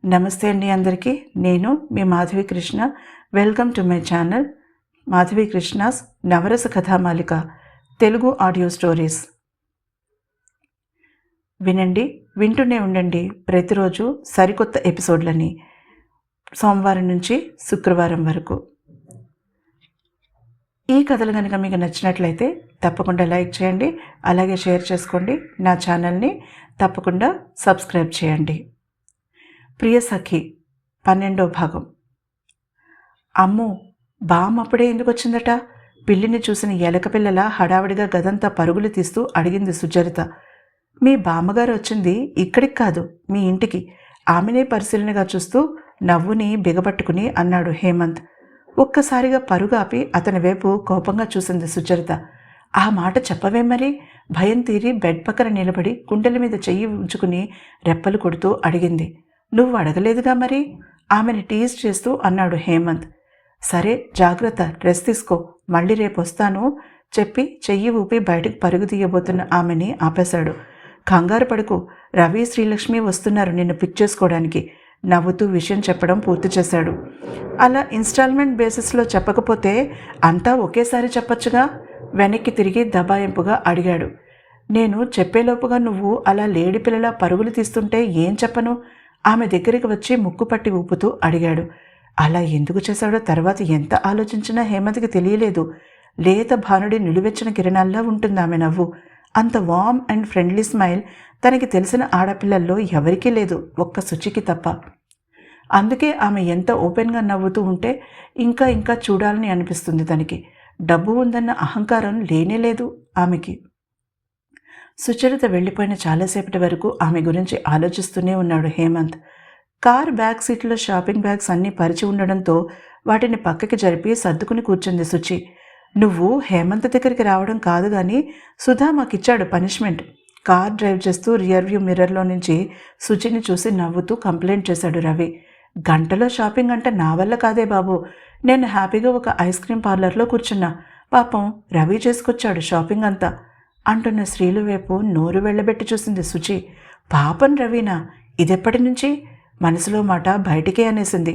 నమస్తే అండి అందరికీ. నేను మీ Madhavi Krishna. Welcome to my channel Madhavi Krishna's Navarasa Kathamalika Telugu audio stories. వినండి, వింటూనే ఉండండి. ప్రతిరోజు సరికొత్త ఎపిసోడ్లని, సోమవారం నుంచి శుక్రవారం వరకు. ఈ కథలు కనుక మీకు నచ్చినట్లయితే తప్పకుండా లైక్ చేయండి, అలాగే షేర్ చేసుకోండి. నా ఛానల్ని తప్పకుండా సబ్స్క్రైబ్ చేయండి. ప్రియ సఖి 12వ భాగం. అమ్మో, బామ్మ అప్పుడే ఎందుకు వచ్చిందట? పిల్లిని చూసిన ఎలక పిల్లల హడావిడిగా గదంతా పరుగులు తీస్తూ అడిగింది సుచరిత. మీ బామ్మగారు వచ్చింది ఇక్కడికి కాదు, మీ ఇంటికి. ఆమెనే పరిశీలనగా చూస్తూ నవ్వుని బిగబట్టుకుని అన్నాడు హేమంత్. ఒక్కసారిగా పరుగాపి అతని వైపు కోపంగా చూసింది సుచరిత. ఆ మాట చెప్పవే మరి? భయం తీరి బెడ్ పక్కన నిలబడి గుండెల మీద చెయ్యి ఉంచుకుని రెప్పలు కొడుతూ అడిగింది. నువ్వు అడగలేదుగా మరి? ఆమెని టీజ్ చేస్తూ అన్నాడు హేమంత్. సరే, జాగ్రత్త, రెస్ట్ తీసుకో, మళ్ళీ రేపు వస్తాను చెప్పి చెయ్యి ఊపి బయటకు పరుగు తీయబోతున్న ఆమెని ఆపేశాడు. కంగారు పడుకు, రవి శ్రీలక్ష్మి వస్తున్నారు నిన్ను పిక్ చేసుకోవడానికి. నవ్వుతూ విషయం చెప్పడం పూర్తి చేశాడు. అలా ఇన్స్టాల్మెంట్ బేసిస్లో చెప్పకపోతే అంతా ఒకేసారి చెప్పచ్చుగా? వెనక్కి తిరిగి దబాయింపుగా అడిగాడు. నేను చెప్పేలోపుగా నువ్వు అలా లేడి పిల్లలా పరుగులు తీస్తుంటే ఏం చెప్పను? ఆమె దగ్గరికి వచ్చి ముక్కు పట్టి ఊపుతూ అడిగాడు. అలా ఎందుకు చేశాడో తర్వాత ఎంత ఆలోచించినా హేమంత్కి తెలియలేదు. లేత భానుడి నిలువెచ్చిన కిరణాల్లో ఉంటుంది ఆమె నవ్వు. అంత వార్మ్ అండ్ ఫ్రెండ్లీ స్మైల్ తనకి తెలిసిన ఆడపిల్లల్లో ఎవరికీ లేదు, ఒక్క శుచికి తప్ప. అందుకే ఆమె ఎంత ఓపెన్గా నవ్వుతూ ఉంటే ఇంకా ఇంకా చూడాలని అనిపిస్తుంది తనకి. డబ్బు ఉందన్న అహంకారం లేనేలేదు ఆమెకి. సుచరిత వెళ్ళిపోయిన చాలాసేపటి వరకు ఆమె గురించి ఆలోచిస్తూనే ఉన్నాడు హేమంత్. కార్ బ్యాక్ సీట్లో షాపింగ్ బ్యాగ్స్ అన్నీ పరిచి ఉండడంతో వాటిని పక్కకి జరిపి సర్దుకుని కూర్చుంది సుచి. నువ్వు హేమంత్ దగ్గరికి రావడం కాదు కానీ సుధా మాకిచ్చాడు పనిష్మెంట్. కార్ డ్రైవ్ చేస్తూ రియర్వ్యూ మిర్రర్లో నుంచి సుచిని చూసి నవ్వుతూ కంప్లైంట్ చేశాడు రవి. గంటలో షాపింగ్ అంటే నా వల్ల కాదే బాబు. నేను హ్యాపీగా ఒక ఐస్ క్రీమ్ పార్లర్లో కూర్చున్నా. పాపం రవి చేసుకొచ్చాడు షాపింగ్ అంతా అంటున్న శ్రీలు వైపు నోరు వెళ్ళబెట్టి చూసింది సుచి. పాపం రవీనా, ఇదెప్పటి నుంచి? మనసులో మాట బయటికే అనేసింది.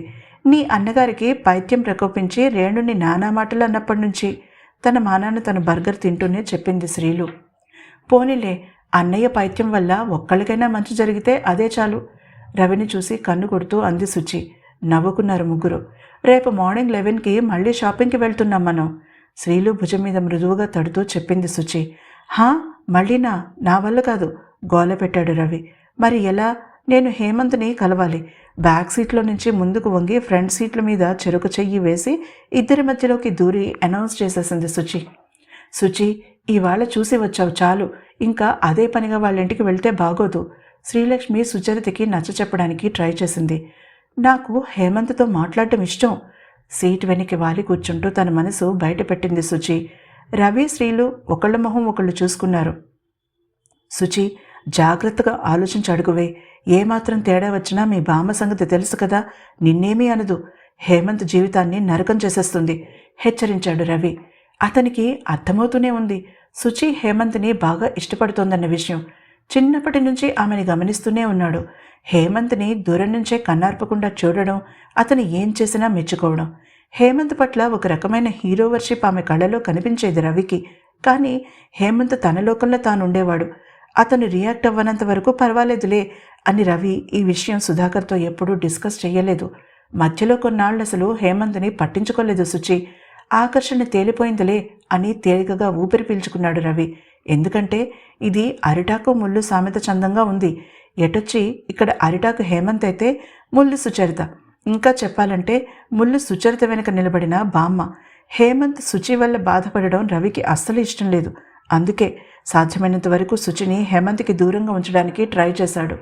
నీ అన్నగారికి పైత్యం ప్రకోపించి రేణుని నానా మాటలు అన్నప్పటి నుంచి. తన మానాన్ని తన బర్గర్ తింటూనే చెప్పింది శ్రీలు. పోనీలే, అన్నయ్య పైత్యం వల్ల ఒక్కళ్ళకైనా మంచి జరిగితే అదే చాలు. రవిని చూసి కన్ను కొడుతూ అంది సుచి. నవ్వుకున్నారు ముగ్గురు. రేపు మార్నింగ్ 11కి మళ్ళీ షాపింగ్కి వెళ్తున్నాం మనం. శ్రీలు భుజం మీద మృదువుగా తడుతూ చెప్పింది సుచి. హా, మళ్ళీనా? నా వల్ల కాదు, గోల పెట్టాడు రవి. మరి ఎలా? నేను హేమంత్ని కలవాలి. బ్యాక్ సీట్లో నుంచి ముందుకు వంగి ఫ్రంట్ సీట్ల మీద చెరుకు చెయ్యి వేసి ఇద్దరి మధ్యలోకి దూరి అనౌన్స్ చేసేసింది సుచి. సుచి, ఇవాళ చూసి వచ్చావు చాలు, ఇంకా అదే పనిగా వాళ్ళ ఇంటికి వెళ్తే బాగోదు. శ్రీలక్ష్మి సుచరితకి నచ్చ చెప్పడానికి ట్రై చేసింది. నాకు హేమంత్తో మాట్లాడటం ఇష్టం. సీట్ వెనక్కి వాలి కూర్చుంటూ తన మనసు బయట పెట్టింది సుచి. రవి శ్రీలు ఒకళ్ళ మొహం ఒకళ్ళు చూసుకున్నారు. సుచి, జాగ్రత్తగా ఆలోచించి అడుగువే. ఏమాత్రం తేడా వచ్చినా మీ బామ్మ సంగతి తెలుసు కదా, నిన్నేమీ అనదు. హేమంత్ జీవితాన్ని నరకం చేసేస్తుంది హెచ్చరించాడు రవి. అతనికి అర్థమవుతూనే ఉంది సుచి హేమంత్ని బాగా ఇష్టపడుతోందన్న విషయం. చిన్నప్పటి నుంచి ఆమెని గమనిస్తూనే ఉన్నాడు. హేమంత్ని దూరం నుంచే కన్నార్పకుండా చూడడం, అతను ఏం చేసినా మెచ్చుకోవడం. హేమంత్ పట్ల ఒక రకమైన హీరో వర్షిప్ ఆమె కళ్ళలో కనిపించేది రవికి. కానీ హేమంత్ తన లోకంలో తాను ఉండేవాడు. అతను రియాక్ట్ అవ్వనంత వరకు పర్వాలేదులే అని రవి ఈ విషయం సుధాకర్తో ఎప్పుడూ డిస్కస్ చేయలేదు. మధ్యలో కొన్నాళ్ళు అసలు హేమంత్ని పట్టించుకోలేదు సుచి. ఆకర్షణ తేలిపోయిందిలే అని తేలికగా ఊపిరి పీల్చుకున్నాడు రవి. ఎందుకంటే ఇది అరిటాకు ముళ్ళు సామెత చందంగా ఉంది. ఎటొచ్చి ఇక్కడ అరిటాకు హేమంత్ అయితే ముళ్ళు సుచరిత. ఇంకా చెప్పాలంటే ముళ్ళు సుచరిత వెనుక నిలబడిన బామ్మ. హేమంత్ సుచి వల్ల బాధపడడం రవికి అస్సలు ఇష్టం లేదు. అందుకే సాధ్యమైనంత వరకు సుచిని హేమంత్కి దూరంగా ఉంచడానికి ట్రై చేశాడు.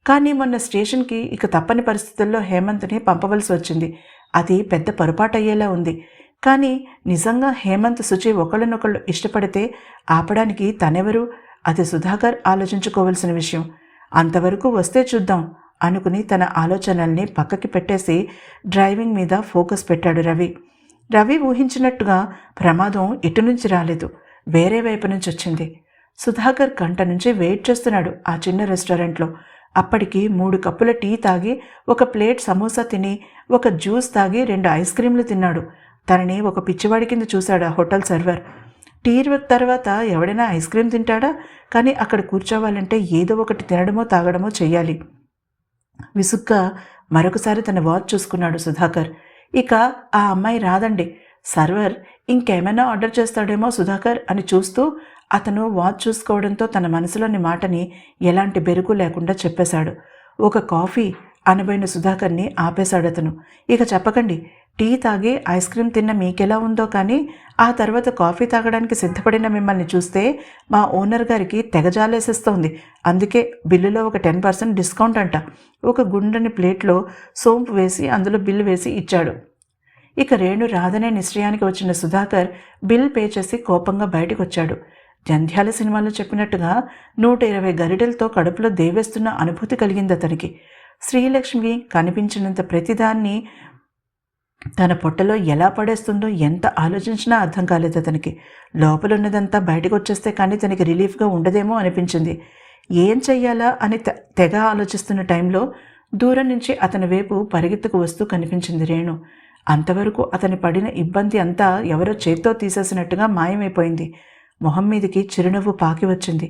కానీ మొన్న స్టేషన్కి ఇక తప్పని పరిస్థితుల్లో హేమంత్ని పంపవలసి వచ్చింది. అది పెద్ద పొరపాటు అయ్యేలా ఉంది. కానీ నిజంగా హేమంత్ సుచి ఒకళ్ళనొకళ్ళు ఇష్టపడితే ఆపడానికి తనెవరు? అది సుధాకర్ ఆలోచించుకోవలసిన విషయం. అంతవరకు వస్తే చూద్దాం అనుకుని తన ఆలోచనల్ని పక్కకి పెట్టేసి డ్రైవింగ్ మీద ఫోకస్ పెట్టాడు రవి. రవి ఊహించినట్టుగా ప్రమాదం ఇటు నుంచి రాలేదు, వేరే వైపు నుంచి వచ్చింది. సుధాకర్ గంట నుంచి వెయిట్ చేస్తున్నాడు ఆ చిన్న రెస్టారెంట్లో. అప్పటికి 3 కప్పుల టీ తాగి, ఒక ప్లేట్ సమోసా తిని, ఒక జ్యూస్ తాగి 2 ఐస్ క్రీంలు తిన్నాడు. తనని ఒక పిచ్చివాడి కింద చూశాడు ఆ హోటల్ సర్వర్. టీ తర్వాత ఎవడైనా ఐస్ క్రీం తింటాడా? కానీ అక్కడ కూర్చోవాలంటే ఏదో ఒకటి తినడమో తాగడమో చెయ్యాలి. విసుగ్గా మరొకసారి తన వాచ్ చూసుకున్నాడు సుధాకర్. ఇక ఆ అమ్మాయి రాదండి. సర్వర్ ఇంకేమైనా ఆర్డర్ చేస్తాడేమో సుధాకర్ అని చూస్తూ అతను వాచ్ చూసుకోవడంతో తన మనసులోని మాటని ఎలాంటి బెరుకు లేకుండా చెప్పేశాడు. ఒక కాఫీ అనబోయిన సుధాకర్ని ఆపేశాడతను. ఇక చెప్పకండి, టీ తాగి ఐస్ క్రీం తిన్న మీకెలా ఉందో కానీ ఆ తర్వాత కాఫీ తాగడానికి సిద్ధపడిన మిమ్మల్ని చూస్తే మా ఓనర్ గారికి తెగజాలేసేస్తోంది. అందుకే బిల్లులో ఒక 10% డిస్కౌంట్ అంట. ఒక గుండ్రని ప్లేట్లో సోంపు వేసి అందులో బిల్లు వేసి ఇచ్చాడు. ఇక రేణు రాదనే నిశ్చయానికి వచ్చిన సుధాకర్ బిల్ పే చేసి కోపంగా బయటకు వచ్చాడు. జంధ్యాల సినిమాలో చెప్పినట్టుగా 120 గరిటెలతో కడుపులో దేవేస్తున్న అనుభూతి కలిగింది అతనికి. శ్రీలక్ష్మి కనిపించినంత ప్రతిదాన్ని తన పొట్టలో ఎలా పడేస్తుందో ఎంత ఆలోచించినా అర్థం కాలేదు అతనికి. లోపలున్నదంతా బయటకు వచ్చేస్తే కానీ తనకి రిలీఫ్గా ఉండదేమో అనిపించింది. ఏం చెయ్యాలా అని తెగ ఆలోచిస్తున్న టైంలో దూరం నుంచి అతని వైపు పరిగెత్తుకు వస్తూ కనిపించింది రేణు. అంతవరకు అతని పడిన ఇబ్బంది అంతా ఎవరో చేత్తో తీసేసినట్టుగా మాయమైపోయింది. మొహం మీదికి చిరునవ్వు పాకి వచ్చింది.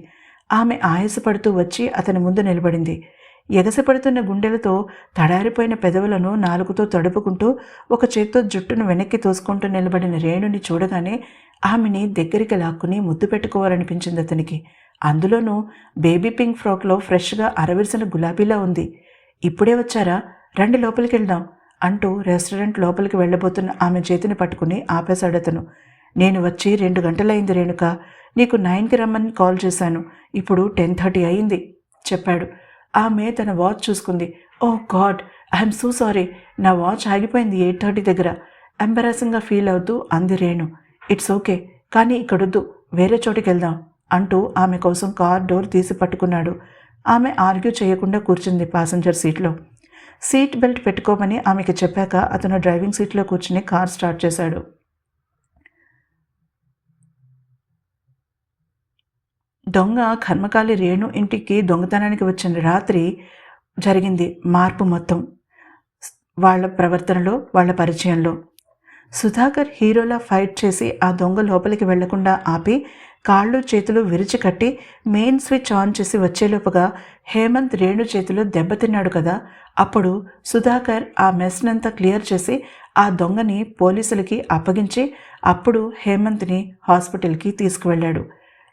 ఆమె ఆయాసపడుతూ వచ్చి అతని ముందు నిలబడింది. ఎగసిపడుతున్న గుండెలతో తడారిపోయిన పెదవులను నాలుగుతో తడుపుకుంటూ ఒక చేత్తో జుట్టును వెనక్కి తోసుకుంటూ నిలబడిన రేణుని చూడగానే ఆమెని దగ్గరికి లాక్కుని ముద్దు పెట్టుకోవాలనిపించింది అతనికి. అందులోనూ బేబీ పింక్ ఫ్రాక్లో ఫ్రెష్గా అరవిరిసిన గులాబీలా ఉంది. ఇప్పుడే వచ్చారా? రండి లోపలికి వెళ్దాం అంటూ రెస్టారెంట్ లోపలికి వెళ్ళబోతున్న ఆమె చేతిని పట్టుకుని ఆపేశాడతను. నేను వచ్చి 2 గంటలైంది రేణుక. నీకు 9కి రమ్మని కాల్ చేశాను. ఇప్పుడు 10:30 అయింది చెప్పాడు. ఆమె తన వాచ్ చూసుకుంది. ఓ గాడ్, ఐఎమ్ సో సారీ. నా వాచ్ ఆగిపోయింది 8:30 దగ్గర. ఎంబరాసింగ్గా ఫీల్ అవుతూ అంది రేణు. ఇట్స్ ఓకే, కానీ ఇక్కడొద్దు, వేరే చోటికి వెళ్దాం అంటూ ఆమె కోసం కార్ డోర్ తీసి పట్టుకున్నాడు. ఆమె ఆర్గ్యూ చేయకుండా కూర్చుంది ప్యాసింజర్ సీట్లో. సీట్ బెల్ట్ పెట్టుకోమని ఆమెకి చెప్పాక అతను డ్రైవింగ్ సీట్లో కూర్చుని కార్ స్టార్ట్ చేశాడు. దొంగ కర్మకాలి రేణు ఇంటికి దొంగతనానికి వచ్చిన రాత్రి జరిగింది మార్పు మొత్తం. వాళ్ళ ప్రవర్తనలో, వాళ్ళ పరిచయంలో. సుధాకర్ హీరోలా ఫైట్ చేసి ఆ దొంగ లోపలికి వెళ్లకుండా ఆపి కాళ్ళు చేతులు విరిచి కట్టి మెయిన్ స్విచ్ ఆన్ చేసి వచ్చేలోపుగా హేమంత్ రేణు చేతిలో దెబ్బతిన్నాడు కదా. అప్పుడు సుధాకర్ ఆ మెస్నంతా క్లియర్ చేసి ఆ దొంగని పోలీసులకి అప్పగించి అప్పుడు హేమంత్ని హాస్పిటల్కి తీసుకువెళ్ళాడు.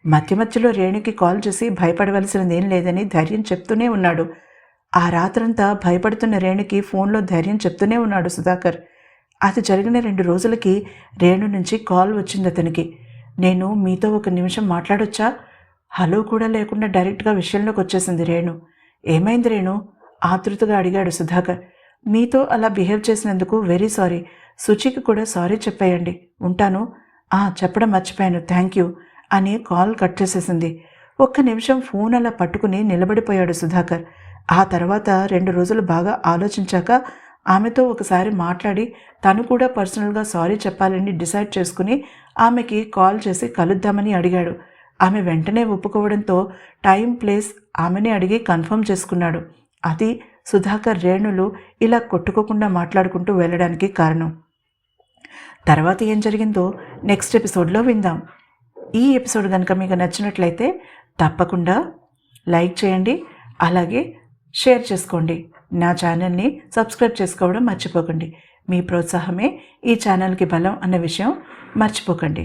మధ్యలో రేణుకి కాల్ చేసి భయపడవలసినదేం లేదని ధైర్యం చెప్తూనే ఉన్నాడు. ఆ రాత్రంతా భయపడుతున్న రేణుకి ఫోన్లో ధైర్యం చెప్తూనే ఉన్నాడు సుధాకర్. అది జరిగిన 2 రోజులకి రేణు నుంచి కాల్ వచ్చింది అతనికి. నేను మీతో 1 నిమిషం మాట్లాడొచ్చా? హలో కూడా లేకుండా డైరెక్ట్గా విషయంలోకి వచ్చేసింది రేణు. ఏమైంది రేణు? ఆతృతగా అడిగాడు సుధాకర్. మీతో అలా బిహేవ్ చేసినందుకు వెరీ సారీ. శుచికి కూడా సారీ చెప్పేయండి. ఉంటాను. చెప్పడం మర్చిపోయాను, థ్యాంక్ యూ అని కాల్ కట్ చేసేసింది. 1 నిమిషం ఫోన్ అలా పట్టుకుని నిలబడిపోయాడు సుధాకర్. ఆ తర్వాత 2 రోజులు బాగా ఆలోచించాక ఆమెతో ఒకసారి మాట్లాడి తను కూడా పర్సనల్గా సారీ చెప్పాలని డిసైడ్ చేసుకుని ఆమెకి కాల్ చేసి కలుద్దామని అడిగాడు. ఆమె వెంటనే ఒప్పుకోవడంతో టైం ప్లేస్ ఆమెనే అడిగి కన్ఫర్మ్ చేసుకున్నాడు. అది సుధాకర్ రేణులు ఇలా కొట్టుకోకుండా మాట్లాడుకుంటూ వెళ్ళడానికి కారణం. తర్వాత ఏం జరిగిందో నెక్స్ట్ ఎపిసోడ్లో విందాం. ఈ ఎపిసోడ్ కనుక మీకు నచ్చినట్లయితే తప్పకుండా లైక్ చేయండి, అలాగే షేర్ చేసుకోండి. నా ఛానల్ని సబ్స్క్రైబ్ చేసుకోవడం మర్చిపోకండి. మీ ప్రోత్సాహమే ఈ ఛానల్కి బలం అన్న విషయం మర్చిపోకండి.